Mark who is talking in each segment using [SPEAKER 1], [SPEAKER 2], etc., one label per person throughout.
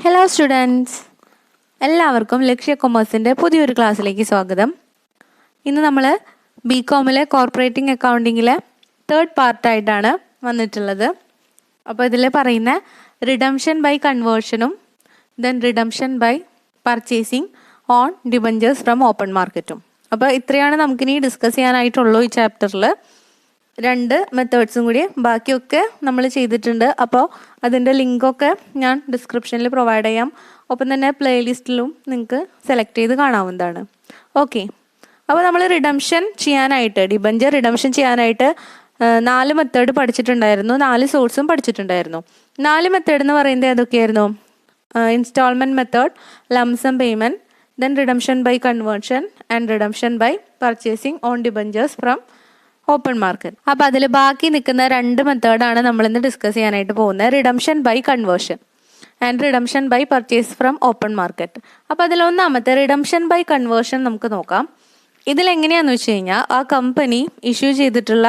[SPEAKER 1] Hello students, എല്ലാവർക്കും ലക്ഷ്യ കൊമേഴ്സിൻ്റെ പുതിയൊരു ക്ലാസ്സിലേക്ക് സ്വാഗതം. ഇന്ന് നമ്മൾ ബികോമിലെ കോർപ്പറേറ്റിംഗ് അക്കൗണ്ടിങ്ങിലെ തേർഡ് പാർട്ടായിട്ടാണ് വന്നിട്ടുള്ളത്. അപ്പോൾ ഇതിൽ പറയുന്ന റിഡംഷൻ ബൈ കൺവേർഷനും then redemption by purchasing on debentures from open മാർക്കറ്റും. അപ്പോൾ ഇത്രയാണ് നമുക്കിനി ഡിസ്കസ് ചെയ്യാനായിട്ടുള്ളൂ ഈ ചാപ്റ്ററിൽ. രണ്ട് മെത്തേഡ്സും കൂടി ബാക്കിയൊക്കെ നമ്മൾ ചെയ്തിട്ടുണ്ട്. അപ്പോൾ അതിൻ്റെ ലിങ്കൊക്കെ ഞാൻ ഡിസ്ക്രിപ്ഷനിൽ പ്രൊവൈഡ് ചെയ്യാം. ഒപ്പം തന്നെ പ്ലേലിസ്റ്റിലും നിങ്ങൾക്ക് സെലക്ട് ചെയ്ത് കാണാവുന്നതാണ്. ഓക്കെ, അപ്പോൾ നമ്മൾ റിഡംഷൻ ചെയ്യാനായിട്ട് ഡിബഞ്ചർ റിഡംഷൻ ചെയ്യാനായിട്ട് 4 മെത്തേഡ് പഠിച്ചിട്ടുണ്ടായിരുന്നു, 4 സോഴ്സും പഠിച്ചിട്ടുണ്ടായിരുന്നു. 4 മെത്തേഡ് എന്ന് പറയുന്നത് ഏതൊക്കെയായിരുന്നു? Instalment method, lump sum payment, then redemption by conversion and redemption by purchasing on debentures from open market. അപ്പോൾ അതിൽ ബാക്കി നിൽക്കുന്ന 2 മെത്തേഡാണ് നമ്മളിന്ന് ഡിസ്കസ് ചെയ്യാനായിട്ട് പോകുന്നത്. Redemption by conversion and redemption by purchase from open market. അപ്പോൾ അതിൽ ഒന്നാമത്തെ റിഡംഷൻ ബൈ കൺവേർഷൻ നമുക്ക് നോക്കാം. ഇതിലെങ്ങനെയാണെന്ന് വെച്ച് കഴിഞ്ഞാൽ ആ കമ്പനി ഇഷ്യൂ ചെയ്തിട്ടുള്ള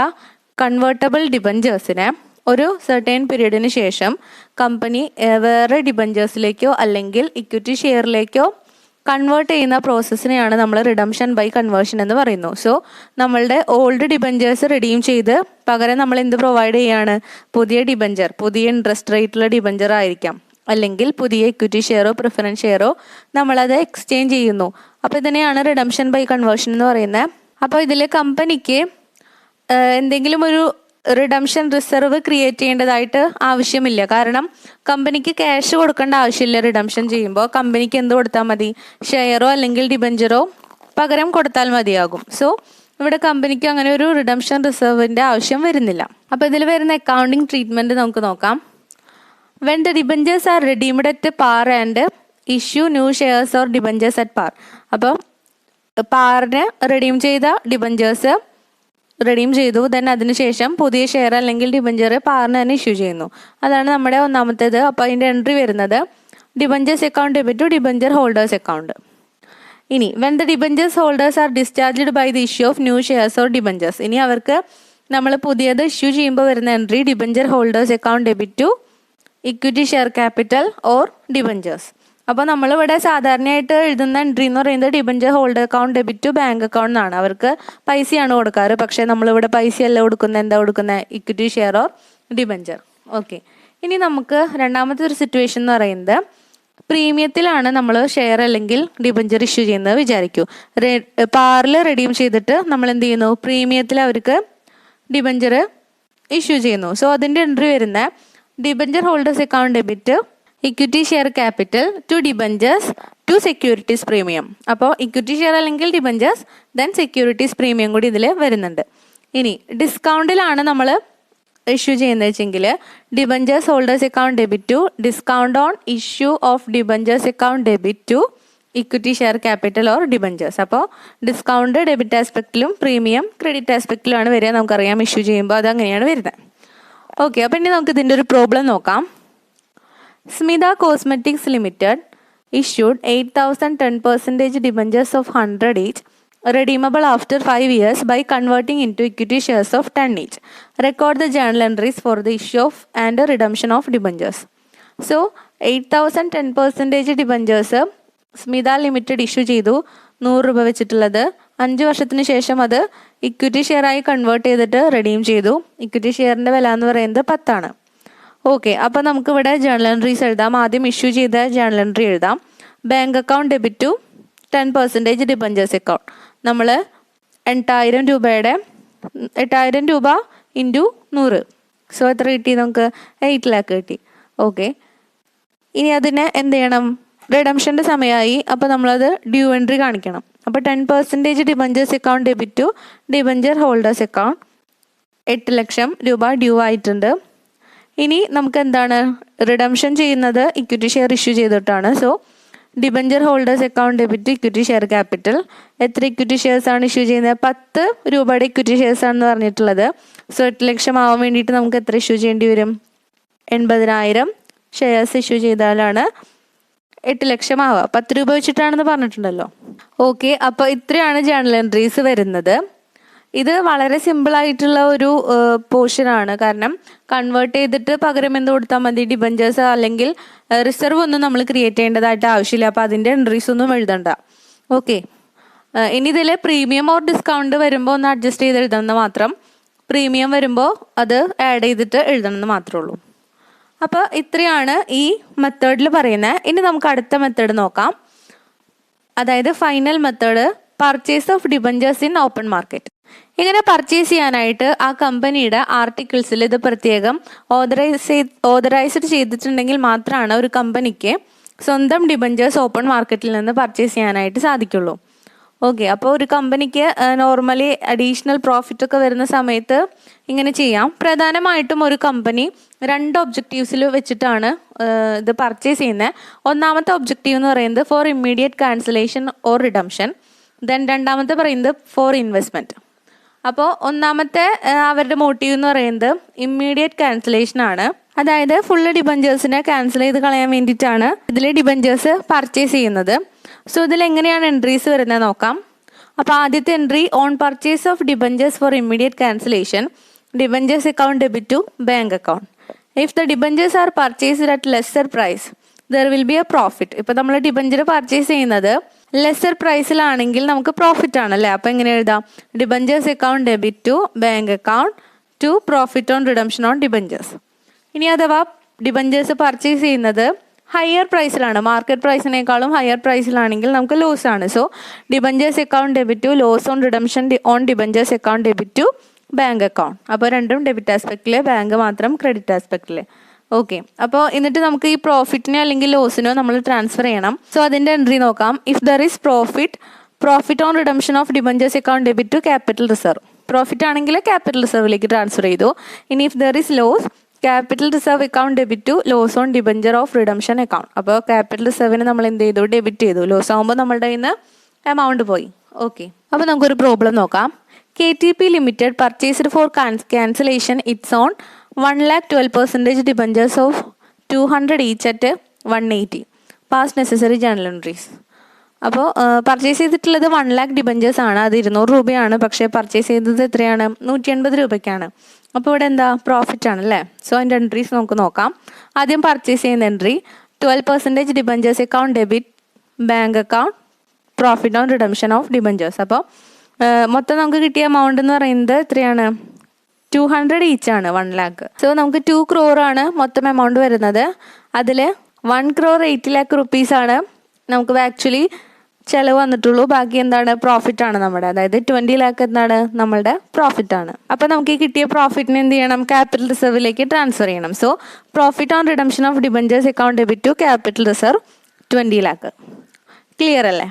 [SPEAKER 1] കൺവേർട്ടബിൾ ഡിബഞ്ചേഴ്സിനെ ഒരു സർട്ടൈൻ പീരീഡിന് ശേഷം കമ്പനി വേറെ ഡിബഞ്ചേഴ്സിലേക്കോ അല്ലെങ്കിൽ ഇക്വിറ്റി ഷെയറിലേക്കോ കൺവേർട്ട് ചെയ്യുന്ന പ്രോസസ്സിനെയാണ് നമ്മൾ റിഡംഷൻ ബൈ കൺവേർഷൻ എന്ന് പറയുന്നു. സോ നമ്മളുടെ ഓൾഡ് ഡിബഞ്ചേഴ്സ് റിഡീം ചെയ്ത് പകരം നമ്മൾ എന്ത് പ്രൊവൈഡ് ചെയ്യാണ്? പുതിയ ഡിബഞ്ചർ, പുതിയ ഇൻട്രസ്റ്റ് റേറ്റുള്ള ഡിബഞ്ചർ ആയിരിക്കാം, അല്ലെങ്കിൽ പുതിയ ഇക്വിറ്റി ഷെയറോ പ്രിഫറൻസ് ഷെയറോ നമ്മളത് എക്സ്ചേഞ്ച് ചെയ്യുന്നു. അപ്പോൾ ഇതിനെയാണ് റിഡംഷൻ ബൈ കൺവേർഷൻ എന്ന് പറയുന്നത്. അപ്പോൾ ഇതിൽ കമ്പനിക്ക് എന്തെങ്കിലും ഒരു റിഡംഷൻ റിസർവ് ക്രിയേറ്റ് ചെയ്യേണ്ടതായിട്ട് ആവശ്യമില്ല. കാരണം കമ്പനിക്ക് ക്യാഷ് കൊടുക്കേണ്ട ആവശ്യമില്ല. റിഡംഷൻ ചെയ്യുമ്പോൾ കമ്പനിക്ക് എന്ത് കൊടുത്താൽ മതി? ഷെയറോ അല്ലെങ്കിൽ ഡിബഞ്ചറോ പകരം കൊടുത്താൽ മതിയാകും. സോ ഇവിടെ കമ്പനിക്ക് അങ്ങനെ ഒരു റിഡംഷൻ റിസർവിൻ്റെ ആവശ്യം വരുന്നില്ല. അപ്പോൾ ഇതിൽ വരുന്ന അക്കൗണ്ടിങ് ട്രീറ്റ്മെൻറ്റ് നമുക്ക് നോക്കാം. When the debentures R redeemed at par and issue new shares or debentures at par. അപ്പോൾ പാറിന് റിഡീം ചെയ്ത ഡിബഞ്ചേഴ്സ് റിഡീം ചെയ്തു, ദെൻ അതിനുശേഷം പുതിയ ഷെയർ അല്ലെങ്കിൽ ഡിബഞ്ചർ പാറിന് തന്നെ ഇഷ്യൂ ചെയ്യുന്നു. അതാണ് നമ്മുടെ ഒന്നാമത്തേത്. അപ്പോൾ അതിൻ്റെ എൻട്രി വരുന്നത് debentures account debit to debenture holders account. ഇനി when the debentures holders are discharged by the issue of new shares or debentures. ഇനി അവർക്ക് നമ്മൾ പുതിയത് ഇഷ്യൂ ചെയ്യുമ്പോൾ വരുന്ന entry debenture holders account debit to equity share capital or debentures. അപ്പോൾ നമ്മളിവിടെ സാധാരണയായിട്ട് എഴുതുന്ന എൻട്രി എന്ന് പറയുന്നത് debenture holder account debit to bank account എന്നാണ്. അവർക്ക് പൈസയാണ് കൊടുക്കാറ്, പക്ഷേ നമ്മളിവിടെ പൈസയല്ല കൊടുക്കുന്നത്. എന്താ കൊടുക്കുന്നത്? Equity share or debenture. Okay, ഇനി നമുക്ക് രണ്ടാമത്തെ ഒരു സിറ്റുവേഷൻ എന്ന് പറയുന്നത് പ്രീമിയത്തിലാണ് നമ്മൾ ഷെയർ അല്ലെങ്കിൽ ഡിബഞ്ചർ ഇഷ്യൂ ചെയ്യുന്നത് വിചാരിക്കൂ. പാറിൽ റിഡീം ചെയ്തിട്ട് നമ്മൾ എന്ത് ചെയ്യുന്നു? പ്രീമിയത്തിൽ അവർക്ക് ഡിബഞ്ചർ ഇഷ്യൂ ചെയ്യുന്നു. സോ അതിൻ്റെ എൻട്രി വരുന്ന debenture holders account debit equity share capital to debentures to securities premium. അപ്പോൾ ഇക്വിറ്റി ഷെയർ അല്ലെങ്കിൽ ഡിബഞ്ചേഴ്സ് ദെൻ സെക്യൂരിറ്റീസ് പ്രീമിയം കൂടി ഇതിൽ വരുന്നുണ്ട്. ഇനി ഡിസ്കൗണ്ടിലാണ് നമ്മൾ ഇഷ്യൂ ചെയ്യുന്നത് വെച്ചെങ്കിൽ debentures holders account debit to discount on issue of debentures account debit to equity share capital or debentures. അപ്പോൾ ഡിസ്കൗണ്ട് ഡെബിറ്റ് ആസ്പെക്റ്റിലും പ്രീമിയം ക്രെഡിറ്റ് ആസ്പെക്റ്റിലാണ് വരിക. നമുക്കറിയാം ഇഷ്യൂ ചെയ്യുമ്പോൾ അത് അങ്ങനെയാണ് വരുന്നത്. ഓക്കെ, അപ്പോൾ ഇനി നമുക്ക് ഇതിൻ്റെ ഒരു പ്രോബ്ലം നോക്കാം. Smitha cosmetics limited issued 8,010% debentures of 100 each, redeemable after 5 years by converting into equity shares of 10 each. Record the journal entries for the issue of and redemption of debentures. So 8,010% debentures Smitha limited issue ചെയ്തു, 100 രൂപ വെച്ചിട്ടുള്ളത്. 5 വർഷത്തിന് ശേഷം അത് equity ഷെയറായി convert ചെയ്തിട്ട് redeem ചെയ്തു. Equity ഷെയറിൻ്റെ വില എന്ന് പറയുന്നത് 10 ആണ്. ഓക്കെ, അപ്പോൾ നമുക്കിവിടെ ജേർണൽ എൻട്രീസ് എഴുതാം. ആദ്യം ഇഷ്യൂ ചെയ്ത ജേർണൽ എൻട്രി എഴുതാം. Bank account debit to 10% debentures account. നമ്മൾ 8,000 രൂപയുടെ 8,000 രൂപ ഇൻറ്റു 100. സോ എത്ര കിട്ടി നമുക്ക്? 8 lakh കിട്ടി. ഓക്കെ, ഇനി അതിനെ എന്ത് ചെയ്യണം? റിഡംഷൻ്റെ സമയമായി. അപ്പോൾ നമ്മളത് ഡ്യൂ എൻട്രി കാണിക്കണം. അപ്പോൾ 10% debentures account debit to debenture holders account 8 ലക്ഷം രൂപ ഡ്യൂ ആയിട്ടുണ്ട്. ഇനി നമുക്ക് എന്താണ്? റിഡംഷൻ ചെയ്യുന്നത് ഇക്വിറ്റി ഷെയർ ഇഷ്യൂ ചെയ്തിട്ടാണ്. So debenture holders account debit equity share capital. എത്ര ഇക്വിറ്റി ഷെയർസ് ആണ് ഇഷ്യൂ ചെയ്യുന്നത്? 10 രൂപയുടെ ഇക്വിറ്റി ഷെയർസ് ആണെന്ന് പറഞ്ഞിട്ടുള്ളത്. സോ 8 ലക്ഷം ആവാൻ വേണ്ടിയിട്ട് നമുക്ക് എത്ര ഇഷ്യൂ ചെയ്യേണ്ടി വരും? 80,000 ഷെയർസ് ഇഷ്യൂ ചെയ്താലാണ് 8 ലക്ഷം ആവുക. 10 രൂപ വെച്ചിട്ടാണെന്ന് പറഞ്ഞിട്ടുണ്ടല്ലോ. ഓക്കെ, അപ്പോൾ ഇത്രയാണ് ജേർണൽ എൻട്രീസ് വരുന്നത്. ഇത് വളരെ സിമ്പിളായിട്ടുള്ള ഒരു പോർഷനാണ്. കാരണം കൺവേർട്ട് ചെയ്തിട്ട് പകരം എന്ത് കൊടുത്താൽ മതി, ഡിബഞ്ചേഴ്സ് അല്ലെങ്കിൽ റിസർവ് ഒന്നും നമ്മൾ ക്രിയേറ്റ് ചെയ്യേണ്ടതായിട്ട് ആവശ്യമില്ല. അപ്പോൾ അതിൻ്റെ എൻട്രീസ് ഒന്നും എഴുതണ്ട. ഓക്കെ, ഇനി ഇതിൽ പ്രീമിയം ഓർ ഡിസ്കൗണ്ട് വരുമ്പോൾ ഒന്ന് അഡ്ജസ്റ്റ് ചെയ്ത് എഴുതണമെന്ന് മാത്രം. പ്രീമിയം വരുമ്പോൾ അത് ആഡ് ചെയ്തിട്ട് എഴുതണമെന്ന് മാത്രമേ ഉള്ളൂ. അപ്പോൾ ഇത്രയാണ് ഈ മെത്തേഡിൽ പറയുന്നത്. ഇനി നമുക്ക് അടുത്ത മെത്തേഡ് നോക്കാം. അതായത് final method, purchase of debentures in open market. ഇങ്ങനെ പർച്ചേസ് ചെയ്യാനായിട്ട് ആ കമ്പനിയുടെ ആർട്ടിക്കിൾസിൽ ഇത് പ്രത്യേകം ഓതറൈസ്ഡ് ചെയ്തിട്ടുണ്ടെങ്കിൽ മാത്രമാണ് ഒരു കമ്പനിക്ക് സ്വന്തം ഡിബഞ്ചേഴ്സ് ഓപ്പൺ മാർക്കറ്റിൽ നിന്ന് പർച്ചേസ് ചെയ്യാനായിട്ട് സാധിക്കുള്ളൂ. ഓക്കെ, അപ്പോൾ ഒരു കമ്പനിക്ക് നോർമലി അഡീഷണൽ പ്രോഫിറ്റ് ഒക്കെ വരുന്ന സമയത്ത് ഇങ്ങനെ ചെയ്യാം. പ്രധാനമായിട്ടും ഒരു കമ്പനി 2 ഒബ്ജക്റ്റീവ്സിൽ വെച്ചിട്ടാണ് ഇത് പർച്ചേസ് ചെയ്യുന്നത്. ഒന്നാമത്തെ ഒബ്ജക്റ്റീവ് എന്ന് പറയുന്നത് four immediate cancellation or redemption. Then രണ്ടാമത്തെ പറയുന്നത് ഫോർ ഇൻവെസ്റ്റ്മെൻറ്റ്. അപ്പോൾ ഒന്നാമത്തെ അവരുടെ മോട്ടീവ് എന്ന് പറയുന്നത് ഇമ്മീഡിയറ്റ് ക്യാൻസലേഷൻ ആണ്. അതായത് ഫുള്ള് ഡിബഞ്ചേഴ്സിനെ ക്യാൻസൽ ചെയ്ത് കളയാൻ വേണ്ടിയിട്ടാണ് ഇതിൽ ഡിബഞ്ചേഴ്സ് പർച്ചേസ് ചെയ്യുന്നത്. സോ ഇതിൽ എങ്ങനെയാണ് എൻട്രീസ് വരുന്നത് നോക്കാം. അപ്പോൾ ആദ്യത്തെ entry, on purchase of debentures for immediate cancellation, debentures account debit to bank account. If the debentures are purchased at lesser price there will be a profit. ഇപ്പോൾ നമ്മൾ debenture purchase ചെയ്യുന്നത് lesser പ്രൈസിലാണെങ്കിൽ നമുക്ക് profit ആണല്ലേ. അപ്പോൾ എങ്ങനെ എഴുതാം, debentures account debit to bank account to profit on redemption on debentures. ഇനി അഥവാ ഡിബഞ്ചേഴ്സ് പർച്ചേസ് ചെയ്യുന്നത് ഹയർ പ്രൈസിലാണ്, മാർക്കറ്റ് പ്രൈസിനേക്കാളും ഹയർ പ്രൈസിലാണെങ്കിൽ നമുക്ക് ലോസ് ആണ്. So debentures account debit to loss on redemption on debentures account debit to bank account. അപ്പോൾ രണ്ടും ഡെബിറ്റ് ആസ്പെക്റ്റിൽ, ബാങ്ക് മാത്രം ക്രെഡിറ്റ് ആസ്പെക്റ്റിൽ. ഓക്കെ, അപ്പോൾ എന്നിട്ട് നമുക്ക് ഈ പ്രോഫിറ്റിനെ അല്ലെങ്കിൽ ലോസിനോ നമ്മൾ ട്രാൻസ്ഫർ ചെയ്യണം. സോ അതിൻ്റെ എൻട്രി നോക്കാം. If there is profit on redemption of debentures account debit to capital reserve. Profit ആണെങ്കിൽ ക്യാപിറ്റൽ റിസർവിലേക്ക് ട്രാൻസ്ഫർ ചെയ്തു. ഇനി if there is loss, capital reserve account debit to loss on debenture of redemption account. അപ്പോൾ capital റിസർവിന് നമ്മൾ എന്ത് ചെയ്തു, debit ചെയ്തു. ലോസ് ആകുമ്പോൾ നമ്മളുടെ കയ്യിൽ നിന്ന് എമൗണ്ട് പോയി. ഓക്കെ, അപ്പോൾ നമുക്കൊരു പ്രോബ്ലം നോക്കാം. KTP Limited purchased for cancellation its own 1,12% debentures of 200 each at 180. Past necessary journal entries. അപ്പോൾ പർച്ചേസ് ചെയ്തിട്ടുള്ളത് 1 lakh ഡിബഞ്ചേഴ്സ് ആണ്. അത് 200 രൂപയാണ്. പക്ഷേ പർച്ചേസ് ചെയ്തത് എത്രയാണ്, 180 രൂപയ്ക്കാണ്. അപ്പോൾ ഇവിടെ എന്താ, പ്രോഫിറ്റ് ആണ് അല്ലേ. സോ അതിൻ്റെ എൻട്രീസ് നമുക്ക് നോക്കാം. ആദ്യം പർച്ചേസ് ചെയ്യുന്ന entry, 12% debentures account debit bank account profit on redemption of debentures. അപ്പോൾ മൊത്തം നമുക്ക് കിട്ടിയ എമൗണ്ട് എന്ന് പറയുന്നത് എത്രയാണ്, 200 ഈച്ചാണ്, 1 lakh. സോ നമുക്ക് 2 crore ആണ് മൊത്തം എമൗണ്ട് വരുന്നത്. അതിൽ 1 crore 80 lakh rupees ആണ് നമുക്ക് ആക്ച്വലി ചിലവ് വന്നിട്ടുള്ളൂ. ബാക്കി എന്താണ്, പ്രോഫിറ്റ് ആണ് നമ്മുടെ. അതായത് 20 lakh എന്താണ്, നമ്മളുടെ പ്രോഫിറ്റ് ആണ്. അപ്പോൾ നമുക്ക് ഈ കിട്ടിയ പ്രോഫിറ്റിന് എന്ത് ചെയ്യണം, ക്യാപിറ്റൽ റിസർവിലേക്ക് ട്രാൻസ്ഫർ ചെയ്യണം. So profit on redemption of debentures account debit to capital reserve 20 lakh. Clear അല്ലേ?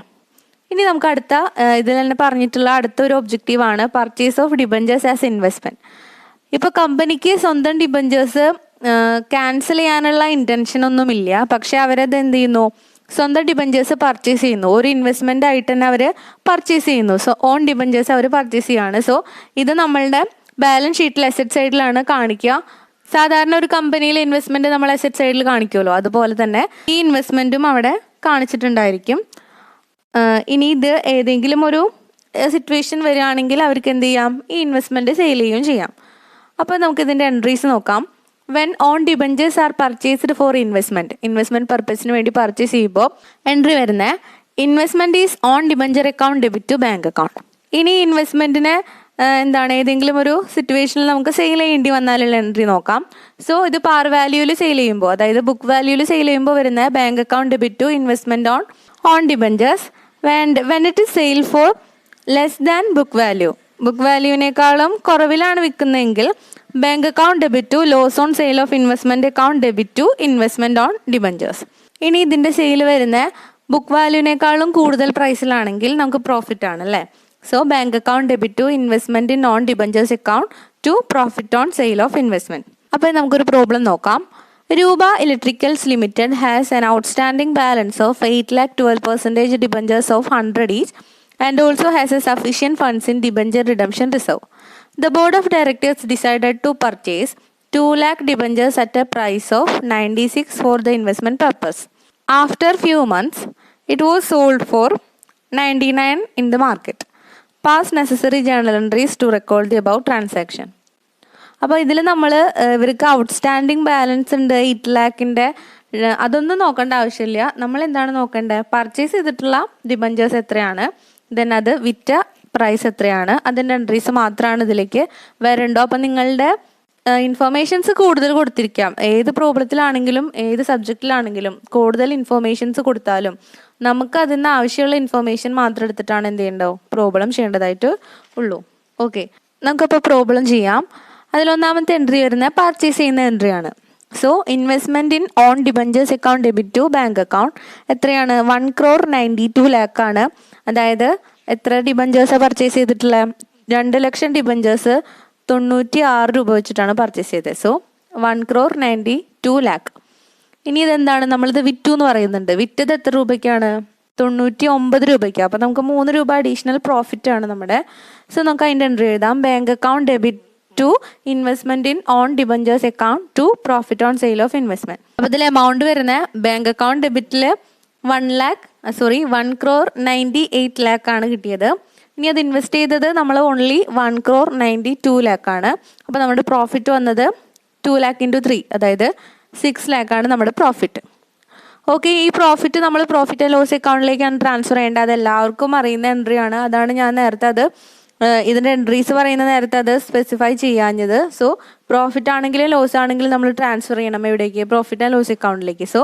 [SPEAKER 1] ഇനി നമുക്ക് അടുത്ത ഇതിൽ തന്നെ പറഞ്ഞിട്ടുള്ള അടുത്തൊരു ഒബ്ജക്റ്റീവാണ് purchase of debentures as investment. ഇപ്പോൾ കമ്പനിക്ക് സ്വന്തം ഡിബഞ്ചേഴ്സ് ക്യാൻസൽ ചെയ്യാനുള്ള ഇൻറ്റൻഷൻ ഒന്നുമില്ല. പക്ഷേ അവരത് എന്ത് ചെയ്യുന്നു, സ്വന്തം ഡിബഞ്ചേഴ്സ് പർച്ചേസ് ചെയ്യുന്നു. ഒരു ഇൻവെസ്റ്റ്മെൻ്റ് ആയിട്ട് തന്നെ അവർ പർച്ചേസ് ചെയ്യുന്നു. സോ ഓൺ ഡിബഞ്ചേഴ്സ് അവർ പർച്ചേസ് ചെയ്യുകയാണ്. സോ ഇത് നമ്മളുടെ ബാലൻസ് ഷീറ്റിൽ അസറ്റ് സൈഡിലാണ് കാണിക്കുക. സാധാരണ ഒരു കമ്പനിയിലെ ഇൻവെസ്റ്റ്മെൻറ്റ് നമ്മൾ അസറ്റ് സൈഡിൽ കാണിക്കുമല്ലോ, അതുപോലെ തന്നെ ഈ ഇൻവെസ്റ്റ്മെൻറ്റും അവിടെ കാണിച്ചിട്ടുണ്ടായിരിക്കും. ഇനി ഇത് ഏതെങ്കിലും ഒരു സിറ്റുവേഷൻ വരികയാണെങ്കിൽ അവർക്ക് എന്ത് ചെയ്യാം, ഈ ഇൻവെസ്റ്റ്മെൻറ്റ് സെയിൽ ചെയ്യുകയും ചെയ്യാം. അപ്പോൾ നമുക്കിതിൻ്റെ എൻട്രീസ് നോക്കാം. When on debentures are purchased for investment പർപ്പസിന് വേണ്ടി പർച്ചേസ് ചെയ്യുമ്പോൾ എൻട്രി വരുന്നത് investment is on debenture account debit to bank account. ഇനി ഇൻവെസ്റ്റ്മെൻറ്റിന് എന്താണ് ഏതെങ്കിലും ഒരു സിറ്റുവേഷനിൽ നമുക്ക് സെയിൽ ചെയ്യേണ്ടി വന്നാലുള്ള എൻട്രി നോക്കാം. സോ ഇത് പാർ വാല്യൂവിൽ സെയിൽ ചെയ്യുമ്പോൾ, അതായത് ബുക്ക് വാല്യൂവിൽ സെയിൽ ചെയ്യുമ്പോൾ വരുന്ന bank account debit to investment on debentures when it is sale for less than book വാല്യൂവിനേക്കാളും കുറവിലാണ് വിൽക്കുന്നതെങ്കിൽ bank account debit to loss on sale of investment account debit to investment on debentures. ഇനി ഇതിൻ്റെ sale വരുന്ന book വാല്യൂവിനേക്കാളും കൂടുതൽ പ്രൈസിലാണെങ്കിൽ നമുക്ക് profit ആണ് അല്ലേ. So bank account debit to investment in on debentures account to profit on sale of investment. അപ്പോൾ നമുക്കൊരു problem നോക്കാം. Rupa electricals limited has an outstanding balance of 8,12% debentures of 100 each and also has a sufficient funds in debenture redemption reserve. The board of directors decided to purchase 2 lakh debentures at a price of 96 for the investment purpose. After few months, it was sold for 99 in the market. Pass necessary journal entries to record the about transaction. അപ്പോൾ ഇതിൽ നമ്മൾ ഇവർക്ക് outstanding balance ഉണ്ട് 8 ലാക്കിൻ്റെ, അതൊന്നും നോക്കേണ്ട ആവശ്യമില്ല. നമ്മൾ എന്താണ് നോക്കേണ്ടത്? പർച്ചേസ് ചെയ്തിട്ടുള്ള ഡിബഞ്ചേഴ്സ് എത്രയാണ്, ദെൻ അത് വിറ്റ പ്രൈസ് എത്രയാണ്, അതിൻ്റെ എൻട്രീസ് മാത്രമാണ് ഇതിലേക്ക് വരണ്ടോ. അപ്പം നിങ്ങളുടെ ഇൻഫർമേഷൻസ് കൂടുതൽ കൊടുത്തിരിക്കാം. ഏത് പ്രോബ്ലത്തിലാണെങ്കിലും ഏത് സബ്ജക്റ്റിലാണെങ്കിലും കൂടുതൽ ഇൻഫർമേഷൻസ് കൊടുത്താലും നമുക്ക് അതിന് ആവശ്യമുള്ള ഇൻഫർമേഷൻ മാത്രം എടുത്തിട്ടാണ് എന്ത് ചെയ്യേണ്ടോ പ്രോബ്ലം ചെയ്യേണ്ടതായിട്ട് ഉള്ളൂ. ഓക്കെ, നമുക്കപ്പോൾ പ്രോബ്ലം ചെയ്യാം. അതിലൊന്നാമത്തെ എൻട്രി വരുന്നത് പർച്ചേസ് ചെയ്യുന്ന എൻട്രിയാണ്. So investment in on debentures account debit to bank account എത്രയാണ്? 1,92 lakh ആണ്. അതായത് എത്ര ഡിബഞ്ചേഴ്സാണ് പർച്ചേസ് ചെയ്തിട്ടുള്ളത്? 2 ലക്ഷം ഡിബഞ്ചേഴ്സ് 96 രൂപ വെച്ചിട്ടാണ് പർച്ചേസ് ചെയ്തത്. So 1,92 lakh. ഇനി ഇതെന്താണ്? നമ്മളിത് വിറ്റു എന്ന് പറയുന്നുണ്ട്. വിറ്റത് എത്ര രൂപയ്ക്കാണ്? 99 രൂപയ്ക്ക്. അപ്പോൾ നമുക്ക് 3 രൂപ അഡീഷണൽ പ്രോഫിറ്റ് ആണ് നമ്മുടെ. സോ നമുക്ക് അതിൻ്റെ എൻട്രി എഴുതാം. Bank account debit to investment in on debentures account to profit on sale of investment. അപ്പോൾ ഇതിൽ എമൗണ്ട് വരുന്ന ബാങ്ക് അക്കൗണ്ട് ഡെബിറ്റിൽ 1,98 lakh ആണ് കിട്ടിയത്. ഇനി അത് ഇൻവെസ്റ്റ് ചെയ്തത് നമ്മൾ ഓൺലി 1,92 lakh ആണ്. അപ്പോൾ നമ്മുടെ പ്രോഫിറ്റ് വന്നത് 2 lakh into 3, അതായത് 6 lakh ആണ് നമ്മുടെ പ്രോഫിറ്റ്. ഓക്കെ, ഈ പ്രോഫിറ്റ് നമ്മൾ പ്രോഫിറ്റ് ആൻഡ് ലോസ് അക്കൗണ്ടിലേക്കാണ് ട്രാൻസ്ഫർ ചെയ്യേണ്ടത്. അത് എല്ലാവർക്കും അറിയുന്ന എൻട്രിയാണ്. അതാണ് ഞാൻ നേരത്തെ അത് ഇതിൻ്റെ എൻട്രീസ് പറയുന്ന നേരത്തെ അത് സ്പെസിഫൈ ചെയ്യാഞ്ഞത്. സോ പ്രോഫിറ്റ് ആണെങ്കിലും ലോസ് ആണെങ്കിലും നമ്മൾ ട്രാൻസ്ഫർ ചെയ്യണം. എവിടേക്ക്? പ്രോഫിറ്റ് ആൻഡ് ലോസ് അക്കൗണ്ടിലേക്ക്. So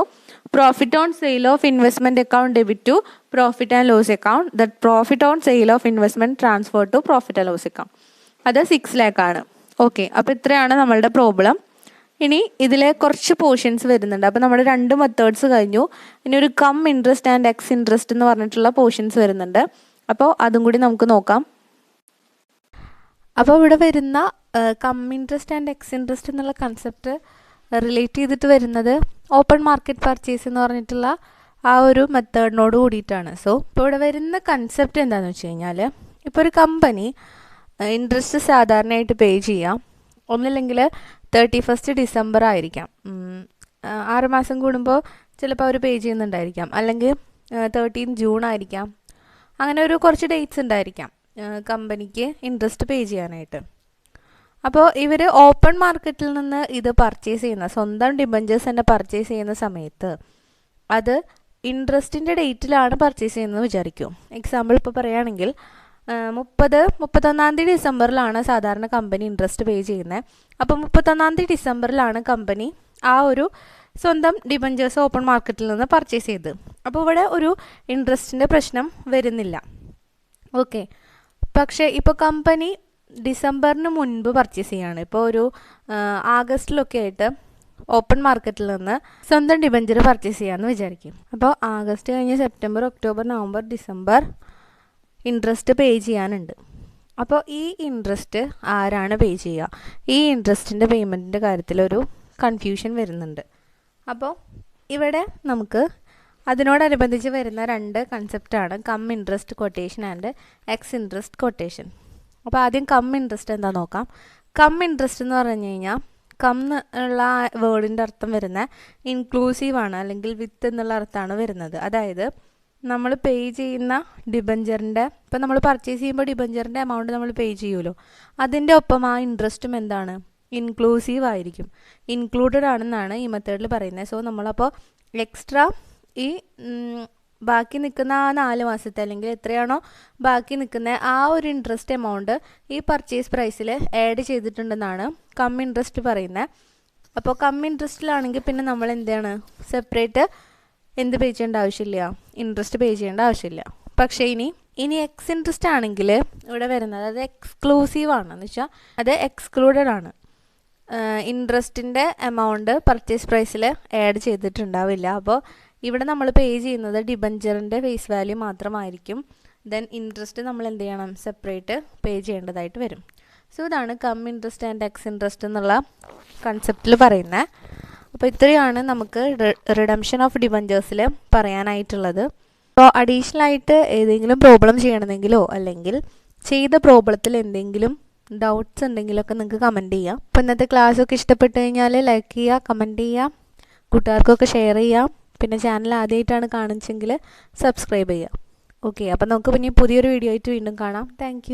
[SPEAKER 1] profit on sale of investment account debit to profit and loss account. That profit on sale of investment transfer to profit and loss account. അത് 6 lakh ആണ്. Okay, അപ്പോൾ ഇത്രയാണ് നമ്മളുടെ problem. ഇനി ഇതിൽ കുറച്ച് portions വരുന്നുണ്ട്. അപ്പോൾ നമ്മുടെ 2 മെത്തേഡ്സ് കഴിഞ്ഞു. ഇനി ഒരു come interest and ex interest എന്ന് പറഞ്ഞിട്ടുള്ള പോർഷൻസ് വരുന്നുണ്ട്. അപ്പോൾ അതും കൂടി നമുക്ക് നോക്കാം. അപ്പോൾ ഇവിടെ വരുന്ന come interest and ex interest എന്നുള്ള കൺസെപ്റ്റ് റിലേറ്റ് ചെയ്തിട്ട് വരുന്നത് ഓപ്പൺ മാർക്കറ്റ് പർച്ചേസ് എന്ന് പറഞ്ഞിട്ടുള്ള ആ ഒരു മെത്തേഡിനോട് കൂടിയിട്ടാണ്. സോ ഇപ്പോൾ ഇവിടെ വരുന്ന കൺസെപ്റ്റ് എന്താണെന്ന് വെച്ച് കഴിഞ്ഞാൽ, ഇപ്പോൾ ഒരു കമ്പനി ഇൻട്രസ്റ്റ് സാധാരണയായിട്ട് പേ ചെയ്യാം. ഒന്നില്ലെങ്കിൽ 31st December ആയിരിക്കാം, 6 മാസം കൂടുമ്പോൾ ചിലപ്പോൾ അവർ പേ ചെയ്യുന്നുണ്ടായിരിക്കാം. അല്ലെങ്കിൽ 13th June ആയിരിക്കാം. അങ്ങനെ ഒരു കുറച്ച് ഡേറ്റ്സ് ഉണ്ടായിരിക്കാം കമ്പനിക്ക് ഇൻട്രസ്റ്റ് പേ ചെയ്യാനായിട്ട്. അപ്പോൾ ഇവർ ഓപ്പൺ മാർക്കറ്റിൽ നിന്ന് ഇത് പർച്ചേസ് ചെയ്യുന്ന, സ്വന്തം ഡിബഞ്ചേഴ്സ് തന്നെ പർച്ചേസ് ചെയ്യുന്ന സമയത്ത് അത് ഇൻട്രസ്റ്റിൻ്റെ ഡേറ്റിലാണ് പർച്ചേസ് ചെയ്യുന്നത് വിചാരിക്കും. എക്സാമ്പിൾ ഇപ്പോൾ പറയുകയാണെങ്കിൽ 31 ഡിസംബറിലാണ് സാധാരണ കമ്പനി ഇൻട്രസ്റ്റ് പേ ചെയ്യുന്നത്. അപ്പോൾ 31 ഡിസംബറിലാണ് കമ്പനി ആ ഒരു സ്വന്തം ഡിബഞ്ചേഴ്സ് ഓപ്പൺ മാർക്കറ്റിൽ നിന്ന് പർച്ചേസ് ചെയ്ത്. അപ്പോൾ ഇവിടെ ഒരു ഇൻട്രസ്റ്റിൻ്റെ പ്രശ്നം വരുന്നില്ല. ഓക്കെ, പക്ഷേ ഇപ്പോൾ കമ്പനി ഡിസംബറിന് മുൻപ് പർച്ചേസ് ചെയ്യാണ്. ഇപ്പോൾ ഒരു ആഗസ്റ്റിലൊക്കെ ആയിട്ട് ഓപ്പൺ മാർക്കറ്റിൽ നിന്ന് സ്വന്തം ഡിബഞ്ചർ പർച്ചേസ് ചെയ്യാമെന്ന് വിചാരിക്കും. അപ്പോൾ ആഗസ്റ്റ് കഴിഞ്ഞ് September, October, November, December interest പേ ചെയ്യാനുണ്ട്. അപ്പോൾ ഈ ഇൻട്രസ്റ്റ് ആരാണ് പേ ചെയ്യുക? ഈ ഇൻട്രസ്റ്റിൻ്റെ പേയ്മെൻറ്റിൻ്റെ കാര്യത്തിലൊരു കൺഫ്യൂഷൻ വരുന്നുണ്ട്. അപ്പോൾ ഇവിടെ നമുക്ക് അതിനോടനുബന്ധിച്ച് വരുന്ന 2 കൺസെപ്റ്റാണ് cum interest quotation and ex interest quotation. അപ്പോൾ ആദ്യം കം ഇൻട്രസ്റ്റ് എന്താ നോക്കാം. കം ഇൻട്രസ്റ്റ് എന്ന് പറഞ്ഞു കഴിഞ്ഞാൽ കം എന്നുള്ള വേർഡിൻ്റെ അർത്ഥം വരുന്ന ഇൻക്ലൂസീവാണ്, അല്ലെങ്കിൽ വിത്ത് എന്നുള്ള അർത്ഥമാണ് വരുന്നത്. അതായത് നമ്മൾ പേ ചെയ്യുന്ന ഡിബഞ്ചറിൻ്റെ, ഇപ്പോൾ നമ്മൾ പർച്ചേസ് ചെയ്യുമ്പോൾ ഡിബഞ്ചറിൻ്റെ എമൗണ്ട് നമ്മൾ പേ ചെയ്യുമല്ലോ, അതിൻ്റെ ഒപ്പം ആ ഇൻട്രസ്റ്റും എന്താണ്? ഇൻക്ലൂസീവ് ആയിരിക്കും, ഇൻക്ലൂഡഡ് ആണെന്നാണ് ഈ മെത്തേഡിൽ പറയുന്നത്. സോ നമ്മളപ്പോൾ എക്സ്ട്രാ ഈ ബാക്കി നിൽക്കുന്ന ആ 4 മാസത്തെ, അല്ലെങ്കിൽ എത്രയാണോ ബാക്കി നിൽക്കുന്ന ആ ഒരു ഇൻട്രസ്റ്റ് എമൗണ്ട് ഈ പർച്ചേസ് പ്രൈസിൽ ആഡ് ചെയ്തിട്ടുണ്ടെന്നാണ് കം ഇൻട്രസ്റ്റ് പറയുന്നത്. അപ്പോൾ കം ഇൻട്രസ്റ്റിലാണെങ്കിൽ പിന്നെ നമ്മൾ എന്താണ് സെപ്പറേറ്റ് എന്ത് പേ ചെയ്യേണ്ട ആവശ്യമില്ല, ഇൻട്രസ്റ്റ് പേ ചെയ്യേണ്ട ആവശ്യമില്ല. പക്ഷേ ഇനി എക്സ് ഇൻട്രസ്റ്റ് ആണെങ്കിൽ ഇവിടെ വരുന്നത് അത് എക്സ്ക്ലൂസീവ് ആണെന്ന് വെച്ചാൽ അത് എക്സ്ക്ലൂഡഡ് ആണ്. ഇൻട്രസ്റ്റിൻ്റെ എമൗണ്ട് പർച്ചേസ് പ്രൈസിൽ ആഡ് ചെയ്തിട്ടുണ്ടാവില്ല. അപ്പോൾ ഇവിടെ നമ്മൾ പേ ചെയ്യുന്നത് ഡിബഞ്ചറിൻ്റെ ഫേസ് വാല്യൂ മാത്രമായിരിക്കും. ദെൻ ഇൻട്രസ്റ്റ് നമ്മൾ എന്ത് ചെയ്യണം? സെപ്പറേറ്റ് പേ ചെയ്യേണ്ടതായിട്ട് വരും. സോ ഇതാണ് come interest and ex interest എന്നുള്ള കൺസെപ്റ്റിൽ പറയുന്നത്. അപ്പോൾ ഇത്രയാണ് നമുക്ക് റിഡംഷൻ ഓഫ് ഡിബഞ്ചേഴ്സിൽ പറയാനായിട്ടുള്ളത്. അപ്പോൾ അഡീഷണൽ ആയിട്ട് ഏതെങ്കിലും പ്രോബ്ലം ചെയ്യണമെങ്കിലോ അല്ലെങ്കിൽ ചെയ്ത പ്രോബ്ലത്തിൽ എന്തെങ്കിലും ഡൗട്ട്സ് ഉണ്ടെങ്കിലൊക്കെ നിങ്ങൾക്ക് കമൻറ്റ് ചെയ്യാം. അപ്പോൾ ഇന്നത്തെ ക്ലാസ്സൊക്കെ ഇഷ്ടപ്പെട്ട് കഴിഞ്ഞാൽ ലൈക്ക് ചെയ്യുക, കമൻറ്റ് ചെയ്യുക, കൂട്ടുകാർക്കൊക്കെ ഷെയർ ചെയ്യാം. പിന്നെ ചാനൽ ആദ്യമായിട്ടാണ് കാണിച്ചെങ്കിൽ സബ്സ്ക്രൈബ് ചെയ്യുക. ഓക്കെ, അപ്പം നമുക്ക് പിന്നെ പുതിയൊരു വീഡിയോ ആയിട്ട് വീണ്ടും കാണാം. താങ്ക്